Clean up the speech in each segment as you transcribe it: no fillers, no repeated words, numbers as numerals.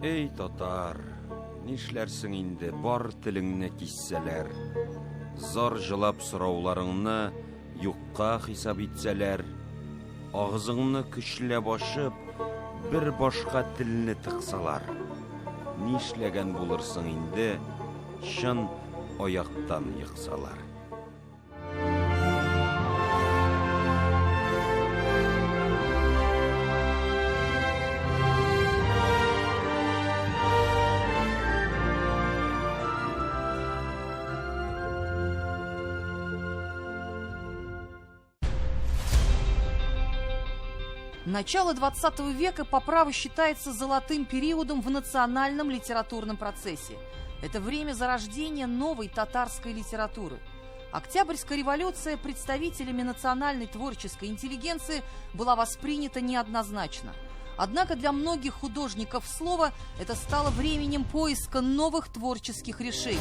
Эй, татар, нишләрсең инде бар телеңне киссәләр, зар җылап сорауларыңны юкка хисап итсәләр, агызыңны көчләп ашып, бер башка телне тыксалар, нишләгән булырсың инде, чын аяктан йыксалар. Начало XX века по праву считается золотым периодом в национальном литературном процессе. Это время зарождения новой татарской литературы. Октябрьская революция представителями национальной творческой интеллигенции была воспринята неоднозначно. Однако для многих художников слова это стало временем поиска новых творческих решений,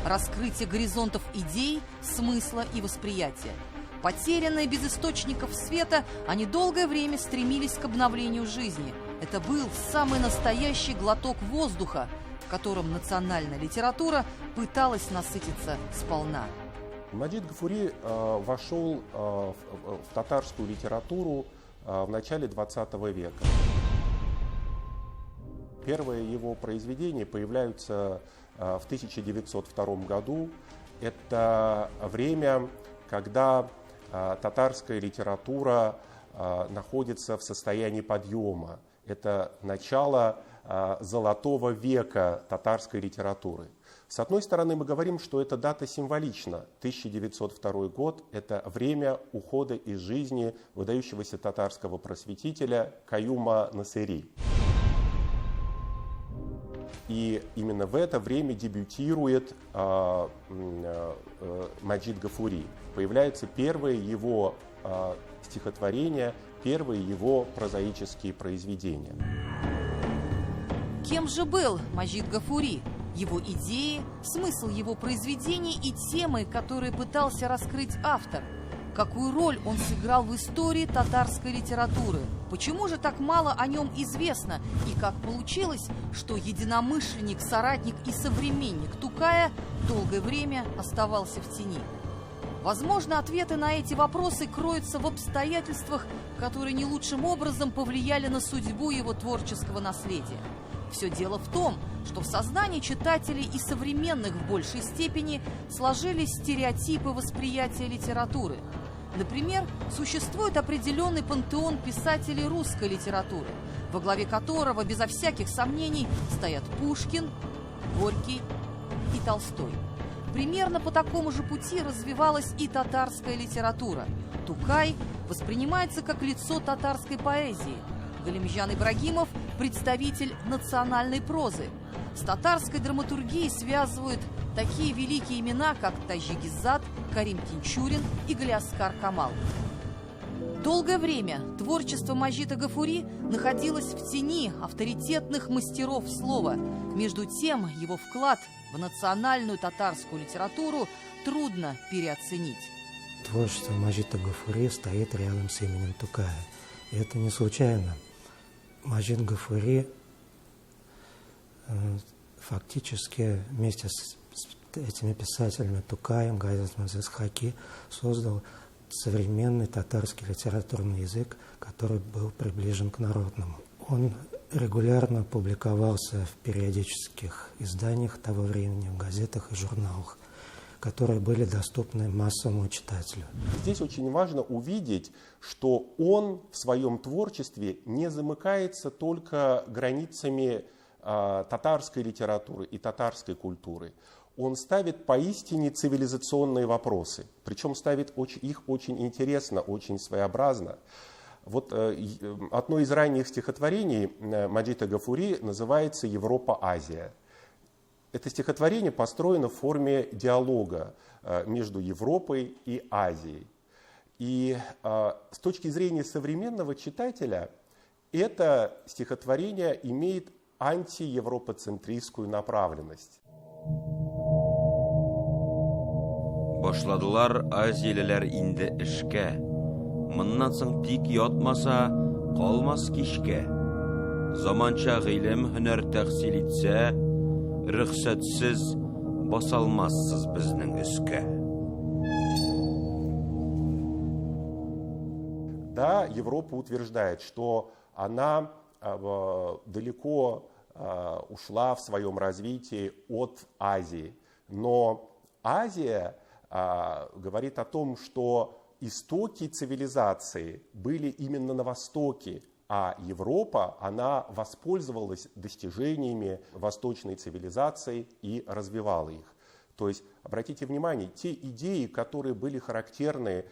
раскрытия горизонтов идей, смысла и восприятия. Потерянные без источников света, они долгое время стремились к обновлению жизни. Это был самый настоящий глоток воздуха, которым национальная литература пыталась насытиться сполна. Маджид Гафури вошел в татарскую литературу в начале XX века. Первые его произведения появляются в 1902 году. Это время, когда татарская литература находится в состоянии подъема. Это начало золотого века татарской литературы. С одной стороны, мы говорим, что эта дата символична. 1902 год – это время ухода из жизни выдающегося татарского просветителя Каюма Насыри. И именно в это время дебютирует Маджид Гафури. Появляются первые его стихотворения, первые его прозаические произведения. Кем же был Маджид Гафури? Его идеи, смысл его произведений и темы, которые пытался раскрыть автор. Какую роль он сыграл в истории татарской литературы? Почему же так мало о нем известно? И как получилось, что единомышленник, соратник и современник Тукая долгое время оставался в тени? Возможно, ответы на эти вопросы кроются в обстоятельствах, которые не лучшим образом повлияли на судьбу его творческого наследия. Все дело в том, что в сознании читателей и современных в большей степени сложились стереотипы восприятия литературы. Например, существует определенный пантеон писателей русской литературы, во главе которого, безо всяких сомнений, стоят Пушкин, Горький и Толстой. Примерно по такому же пути развивалась и татарская литература. Тукай воспринимается как лицо татарской поэзии. Галимжан Ибрагимов – представитель национальной прозы. С татарской драматургией связывают такие великие имена, как Таджик Иззат, Карим Тинчурин и Галиаскар Камал. Долгое время творчество Маджида Гафури находилось в тени авторитетных мастеров слова. Между тем, его вклад в национальную татарскую литературу трудно переоценить. Творчество Маджида Гафури стоит рядом с именем Тукая. И это не случайно. Маджид Гафури фактически вместе с этими писателями Тукаем, Газизом Исхаки создал современный татарский литературный язык, который был приближен к народному. Он регулярно публиковался в периодических изданиях того времени, в газетах и журналах, которые были доступны массовому читателю. Здесь очень важно увидеть, что он в своем творчестве не замыкается только границами татарской литературы и татарской культуры. Он ставит поистине цивилизационные вопросы, причем ставит их очень интересно, очень своеобразно. Вот одно из ранних стихотворений Маджида Гафури называется «Европа-Азия». Это стихотворение построено в форме диалога между Европой и Азией. И с точки зрения современного читателя это стихотворение имеет антиевропоцентристскую направленность. Башладылар Азиялеләр инде эшкә. Моннан соң тик ятмаса, калмас кичкә. Заманча гыйлем һөнәр тәхсил итсә, рөхсәтсез басалмассыз безнең өскә. Да, Европа утверждает, что она далеко ушла в своем развитии от Азии. Но Азия говорит о том, что истоки цивилизации были именно на Востоке, а Европа, она воспользовалась достижениями восточной цивилизации и развивала их. То есть, обратите внимание, те идеи, которые были характерны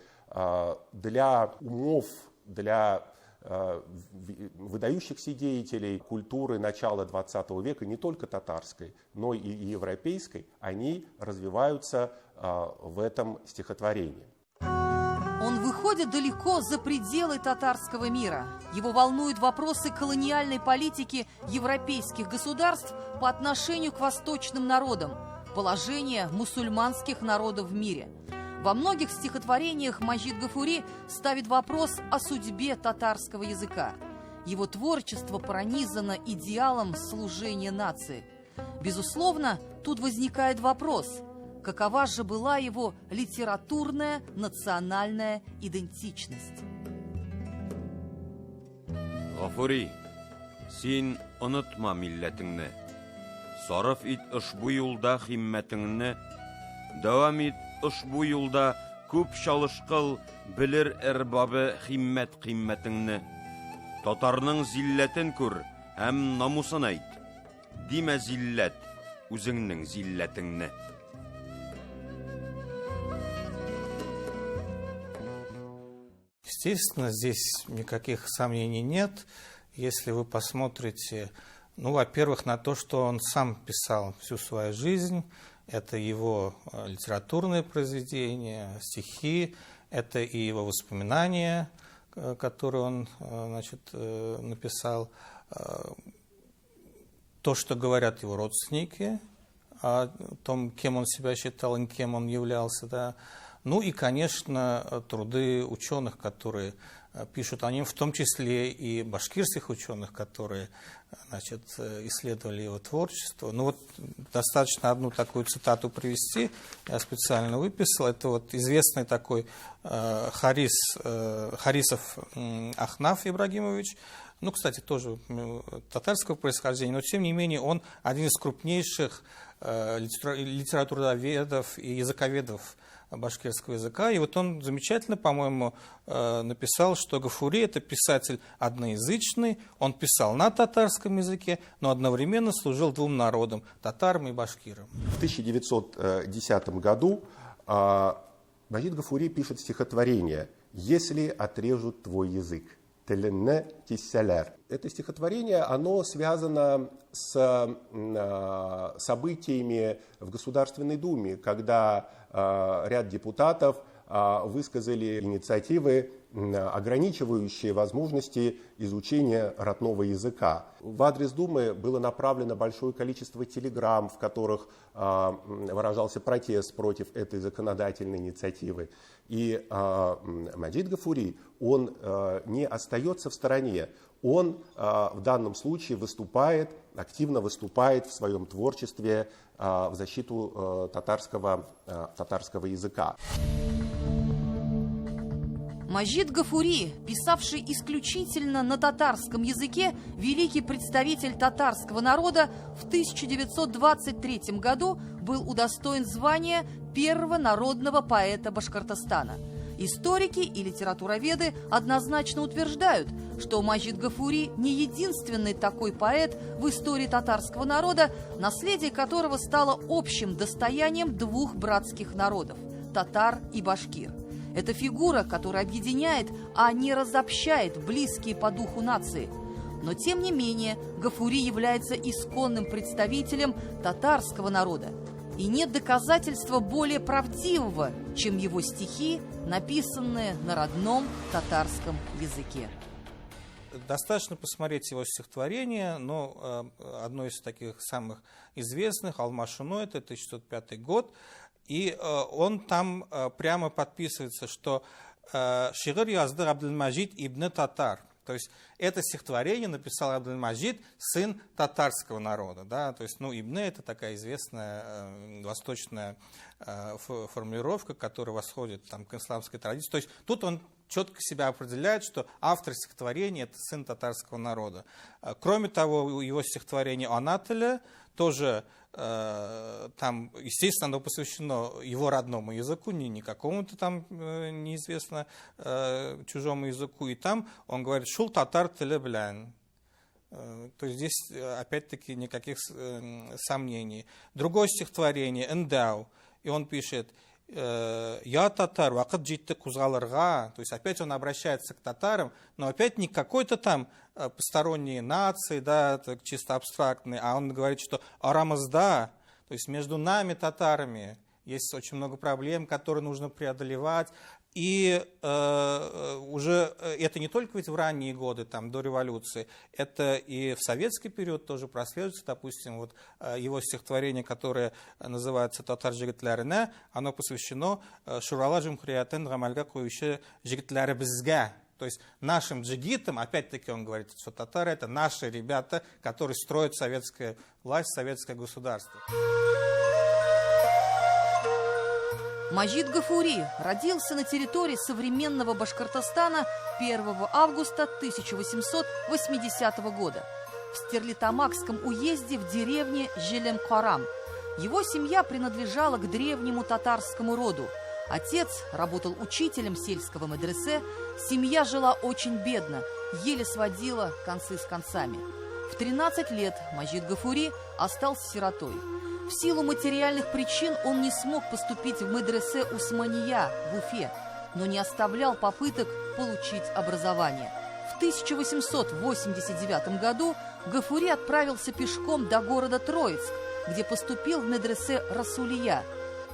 для умов, для выдающихся деятелей культуры начала XX века, не только татарской, но и европейской, они развиваются в этом стихотворении. Он выходит далеко за пределы татарского мира. Его волнуют вопросы колониальной политики европейских государств по отношению к восточным народам, положение мусульманских народов в мире. Во многих стихотворениях Маджид Гафури ставит вопрос о судьбе татарского языка. Его творчество пронизано идеалом служения нации. Безусловно, тут возникает вопрос, какова же была его литературная национальная идентичность? Гафури, син онытма милләтеңне. Сарыф ит ошбу юлда химмәтеңне. Дәвам ит ошбу юлда күп чалышкыл белер әрбабы химмәт кыйммәтеңне. Татарның зилләтен күр һәм намусын әйт. Димә зилләт үзеңнең зилләтеңне. Естественно, здесь никаких сомнений нет. Если вы посмотрите, во-первых, на то, что он сам писал всю свою жизнь, это его литературные произведения, стихи, это и его воспоминания, которые он, написал, то, что говорят его родственники о том, кем он себя считал и кем он являлся, да. Ну и, конечно, труды ученых, которые пишут о нем, в том числе и башкирских ученых, которые, исследовали его творчество. Достаточно одну такую цитату привести, я специально выписал. Это известный такой Харисов Ахнаф Ибрагимович, кстати, тоже татарского происхождения, но тем не менее он один из крупнейших литературоведов и языковедов башкирского языка. И он замечательно, по-моему, написал, что Гафури – это писатель одноязычный, он писал на татарском языке, но одновременно служил двум народам – татарам и башкирам. В 1910 году Маджид Гафури пишет стихотворение «Если отрежут твой язык». Это стихотворение, оно связано с событиями в Государственной Думе, когда ряд депутатов высказали инициативы, ограничивающие возможности изучения родного языка. В адрес Думы было направлено большое количество телеграмм, в которых выражался протест против этой законодательной инициативы. И Маджид Гафури, он не остается в стороне. Он в данном случае активно выступает в своем творчестве в защиту татарского языка. Маджид Гафури, писавший исключительно на татарском языке, великий представитель татарского народа, в 1923 году был удостоен звания первого народного поэта Башкортостана. Историки и литературоведы однозначно утверждают, что Маджид Гафури не единственный такой поэт в истории татарского народа, наследие которого стало общим достоянием двух братских народов – татар и башкир. Это фигура, которая объединяет, а не разобщает близкие по духу нации. Но, тем не менее, Гафури является исконным представителем татарского народа. И нет доказательства более правдивого, чем его стихи, написанные на родном татарском языке. Достаточно посмотреть его стихотворение, но одно из таких самых известных, «Алмашино», это 1905 год, и он там прямо подписывается, что «Шигыр язды Абдельмаджид ибн Татар». То есть это стихотворение написал Абдуль-Маджид, сын татарского народа. Да? То есть, Ибн это такая известная восточная формулировка, которая восходит к исламской традиции. То есть тут он четко себя определяет, что автор стихотворения – это сын татарского народа. Кроме того, его стихотворение «Анателя» тоже, там, естественно, оно посвящено его родному языку, не какому-то там неизвестно чужому языку. И там он говорит «Шул татар теле блян». То есть здесь, опять-таки, никаких сомнений. Другое стихотворение «Эндау», и он пишет «Я татар, вақыт жетті кузгаларға». То есть опять он обращается к татарам, но опять не какой-то там посторонние нации, да, чисто абстрактные, а он говорит, что арамазда, то есть между нами, татарами, есть очень много проблем, которые нужно преодолевать. И уже это не только ведь в ранние годы, до революции, это и в советский период тоже прослеживается. Допустим, вот его стихотворение, которое называется «Татар жигитляріне», оно посвящено «Шурала жумхриятен гамальга коюши жигитлярі бізге». То есть нашим джигитам, опять-таки он говорит, что татары – это наши ребята, которые строят советскую власть, советское государство. Маджид Гафури родился на территории современного Башкортостана 1 августа 1880 года в Стерлитамакском уезде в деревне Желемкарам. Его семья принадлежала к древнему татарскому роду. Отец работал учителем сельского медресе, семья жила очень бедно, еле сводила концы с концами. В 13 лет Маджид Гафури остался сиротой. В силу материальных причин он не смог поступить в медресе Усмания в Уфе, но не оставлял попыток получить образование. В 1889 году Гафури отправился пешком до города Троицк, где поступил в медресе Расулия.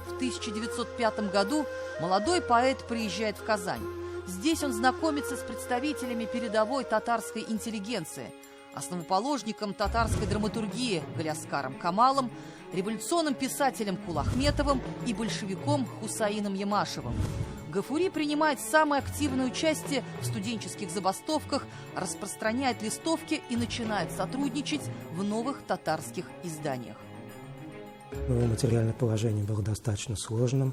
В 1905 году молодой поэт приезжает в Казань. Здесь он знакомится с представителями передовой татарской интеллигенции, основоположником татарской драматургии Галяскаром Камалом, революционным писателем Кулахметовым и большевиком Хусаином Ямашевым. Гафури принимает самое активное участие в студенческих забастовках, распространяет листовки и начинает сотрудничать в новых татарских изданиях. Его материальное положение было достаточно сложным,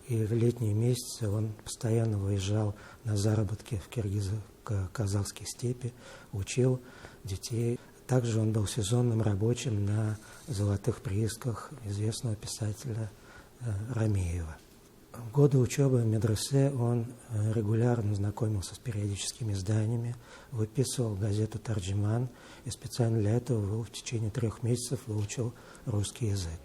и в летние месяцы он постоянно выезжал на заработки в киргизо-казахские степи, учил детей. Также он был сезонным рабочим на золотых приисках известного писателя Рамеева. В годы учебы в медресе он регулярно знакомился с периодическими изданиями, выписывал газету «Тарджиман» и специально для этого в течение 3 месяцев выучил русский язык.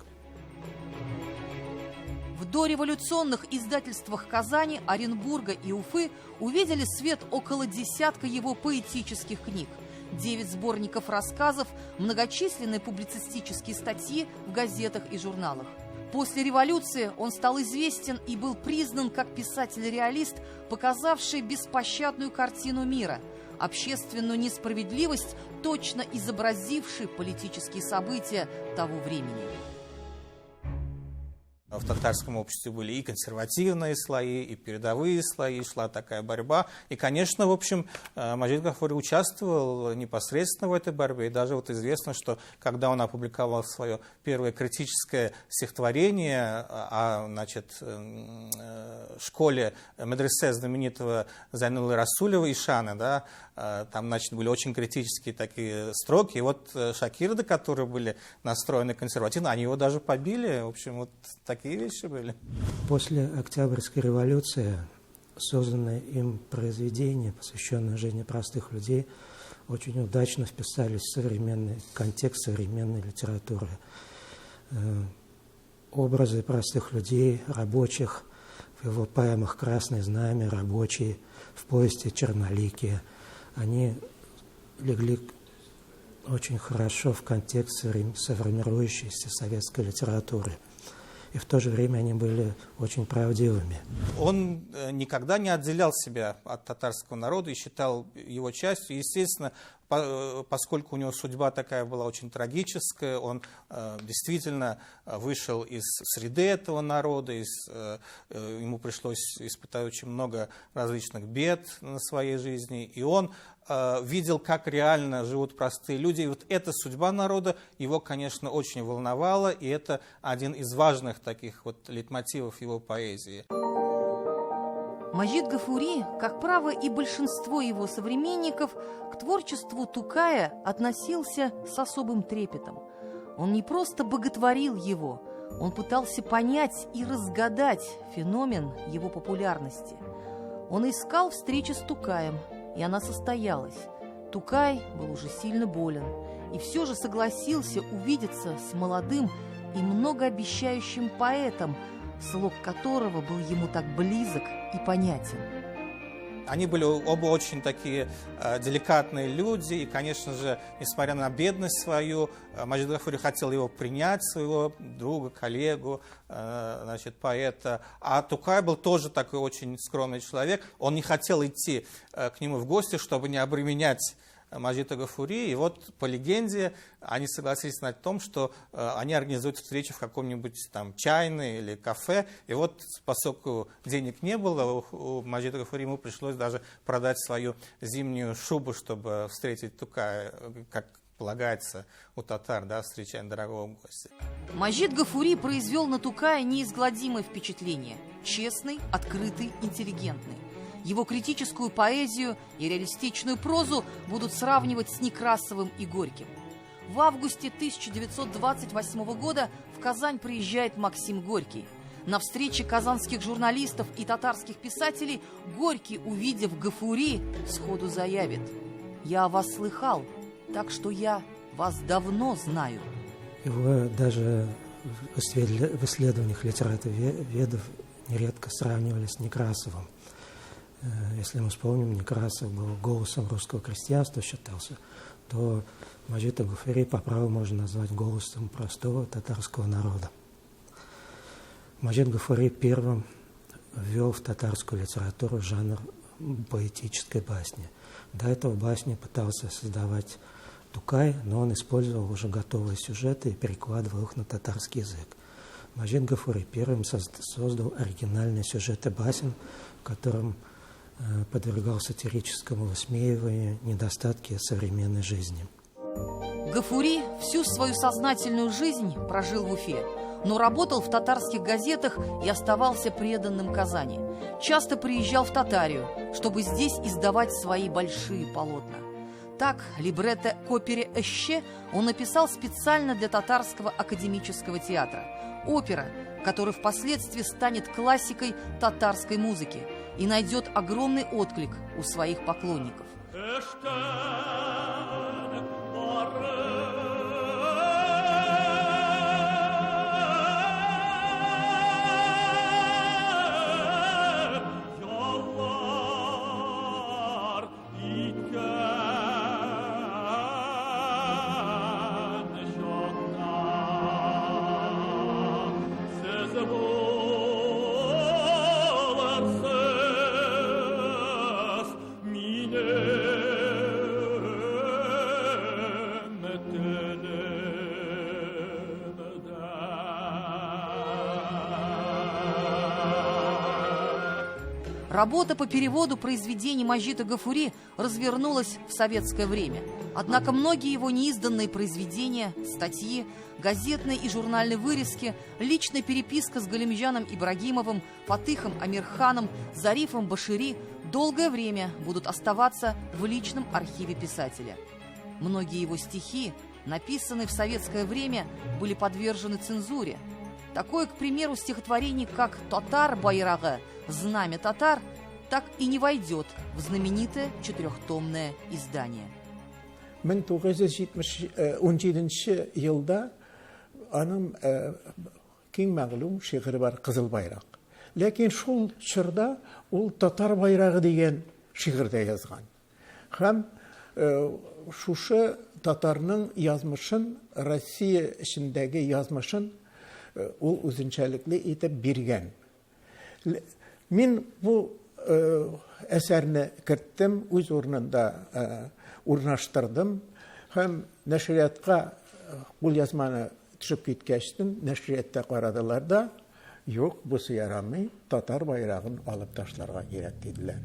В дореволюционных издательствах Казани, Оренбурга и Уфы увидели свет около десятка его поэтических книг, 9 сборников рассказов, многочисленные публицистические статьи в газетах и журналах. После революции он стал известен и был признан как писатель-реалист, показавший беспощадную картину мира, общественную несправедливость, точно изобразивший политические события того времени. В татарском обществе были и консервативные слои, и передовые слои, шла такая борьба. И, конечно, в общем, Маджид Гафури участвовал непосредственно в этой борьбе. И даже вот известно, что когда он опубликовал свое первое критическое стихотворение о школе медресе знаменитого Зайнулы Расулева Ишана, да, там, были очень критические такие строки. И вот шакирды, которые были настроены консервативно, они его даже побили. В общем, вот такие вещи были. После Октябрьской революции созданные им произведения, посвященные жизни простых людей, очень удачно вписались в современный контекст современной литературы. Образы простых людей, рабочих, в его поэмах «Красное знамя», «Рабочие», в повести «Черноликие», они легли очень хорошо в контекст формирующейся советской литературы. И в то же время они были очень правдивыми. Он никогда не отделял себя от татарского народа и считал его частью. Естественно, поскольку у него судьба такая была очень трагическая, он действительно вышел из среды этого народа, ему пришлось испытать очень много различных бед на своей жизни, и он видел, как реально живут простые люди. И вот эта судьба народа его, конечно, очень волновала, и это один из важных таких вот лейтмотивов его поэзии. Маджид Гафури, как право и большинство его современников, к творчеству Тукая относился с особым трепетом. Он не просто боготворил его, он пытался понять и разгадать феномен его популярности. Он искал встречи с Тукаем, и она состоялась. Тукай был уже сильно болен, и все же согласился увидеться с молодым и многообещающим поэтом, слог которого был ему так близок и понятен. Они были оба очень такие деликатные люди, и, конечно же, несмотря на бедность свою, Маджид Гафури хотел его принять, своего друга, коллегу, поэта. А Тукай был тоже такой очень скромный человек. Он не хотел идти к нему в гости, чтобы не обременять Маджида Гафури. И вот по легенде они согласились на том, что они организуют встречу в каком-нибудь там чайной или кафе. И вот поскольку денег не было, у Маджида Гафури ему пришлось даже продать свою зимнюю шубу, чтобы встретить Тукая, как полагается у татар, да, встречая дорогого гостя. Маджид Гафури произвел на Тукая неизгладимое впечатление. Честный, открытый, интеллигентный. Его критическую поэзию и реалистичную прозу будут сравнивать с Некрасовым и Горьким. В августе 1928 года в Казань приезжает Максим Горький. На встрече казанских журналистов и татарских писателей Горький, увидев Гафури, сходу заявит: «Я о вас слыхал, так что я вас давно знаю». Его даже в исследованиях литературоведов нередко сравнивали с Некрасовым. Если мы вспомним, Некрасов был голосом русского крестьянства, считался, то Маджида Гафури по праву можно назвать голосом простого татарского народа. Маджид Гафури первым ввел в татарскую литературу жанр поэтической басни. До этого басни пытался создавать Тукай, но он использовал уже готовые сюжеты и перекладывал их на татарский язык. Маджид Гафури первым создал оригинальные сюжеты басен, в котором подвергал сатирическому высмеиванию недостатки современной жизни. Гафури всю свою сознательную жизнь прожил в Уфе, но работал в татарских газетах и оставался преданным Казани. Часто приезжал в Татарию, чтобы здесь издавать свои большие полотна. Так, либретто к опере «Эще» он написал специально для татарского академического театра. Опера, которая впоследствии станет классикой татарской музыки и найдет огромный отклик у своих поклонников. Работа по переводу произведений Маджида Гафури развернулась в советское время. Однако многие его неизданные произведения, статьи, газетные и журнальные вырезки, личная переписка с Галимжаном Ибрагимовым, Фатыхом Амирханом, Зарифом Башири долгое время будут оставаться в личном архиве писателя. Многие его стихи, написанные в советское время, были подвержены цензуре. Такое, к примеру, стихотворение, как «Татар байрагы» «Знамя татар», так и не войдет в знаменитое четырехтомное издание. 1917 елда аның кең мәгълүм шигыре бар «Кызыл байрак». Ләкин шул чорда ул «Татар байрагы» дигән шигырьдә язган. Һәм шушы татарның язмышын, Россия эчендәге язмышын ул үзенчәлекле итеп биргән. Мин бу әсәрне керттем, үз урынында урнаштырдым һәм нәшриятка ул язманы төшеп киткәчтен нәшриятта карадылар да, юк, бусы ярамый, татар байрагын алып ташларга кирәк диделәр.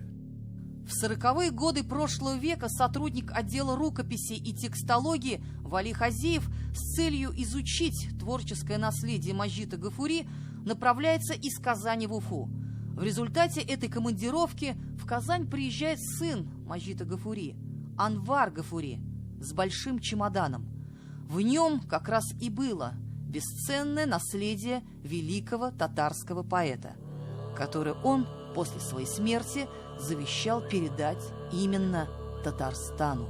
В 40-е годы прошлого века сотрудник отдела рукописи и текстологии Вали Хазеев с целью изучить творческое наследие Маджида Гафури направляется из Казани в Уфу. В результате этой командировки в Казань приезжает сын Маджида Гафури, Анвар Гафури, с большим чемоданом. В нем как раз и было бесценное наследие великого татарского поэта, которое он после своей смерти завещал передать именно Татарстану.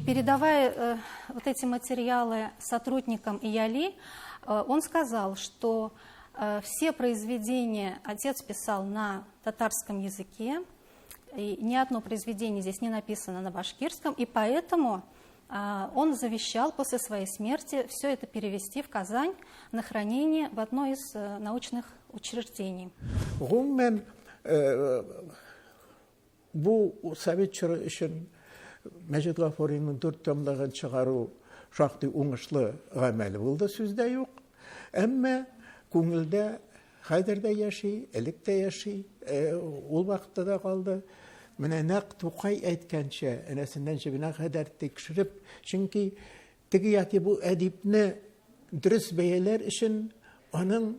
Передавая вот эти материалы сотрудникам ИЯЛИ, он сказал, что все произведения отец писал на татарском языке, и ни одно произведение здесь не написано на башкирском, и поэтому он завещал после своей смерти все это перевести в Казань на хранение в одно из научных учреждений. Гоммен бу совет чоры өчен Мәҗит Гафуриның 4 томлыгын чыгару шактый уңышлы гамәл булды, сүздә юк. Әмма күңелдә хәзер дә яши, элек тә яши, ул вакытта да калды. Менә нәкъ Тукай әйткәнчә, әнәсеннән җибенә кадәр тикшереп, чөнки теге яки бу әдипне дөрес бәяләр өчен аның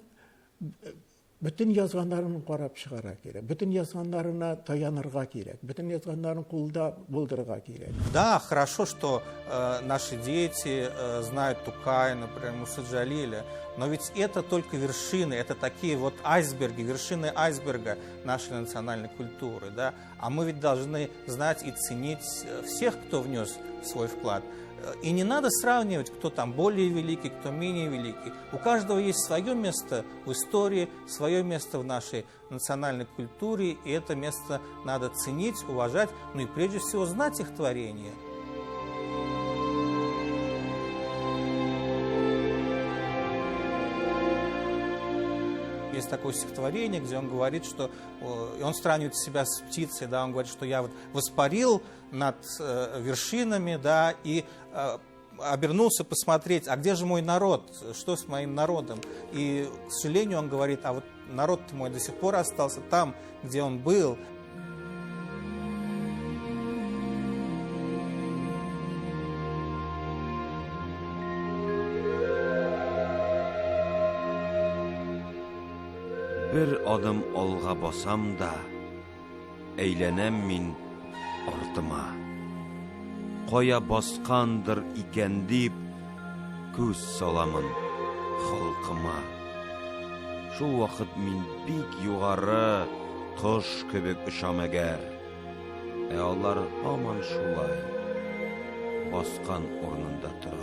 bütün yazганнарын карап чыгара кирәк, bütün yazганнарына таянырга кирәк, bütün yazганнарын кулда булдырырга кирәк. Да, хорошо, что наши дети знают Тукая, например, Муса Джалиля, но ведь это только вершины, это такие вот айсберги, вершины айсберга нашей национальной культуры, да? А мы ведь должны знать и ценить всех, кто внес свой вклад. И не надо сравнивать, кто там более великий, кто менее великий. У каждого есть свое место в истории, свое место в нашей национальной культуре, и это место надо ценить, уважать, ну и прежде всего знать их творения. Есть такое стихотворение, где он говорит, что он сравнивает себя с птицей, да, он говорит, что я вот воспарил над вершинами, да, и обернулся посмотреть, а где же мой народ, что с моим народом. И, к сожалению, он говорит, а вот народ мой до сих пор остался там, где он был. Bir adım alğa basam da, əylənəm min artıma. Qoya basqandır ikən deyib, көз salamın xalqıma. Şu vaxt min bik yuğarı, toş köbük ışam əgər. Onlar aman şulay, basqan ornunda tura.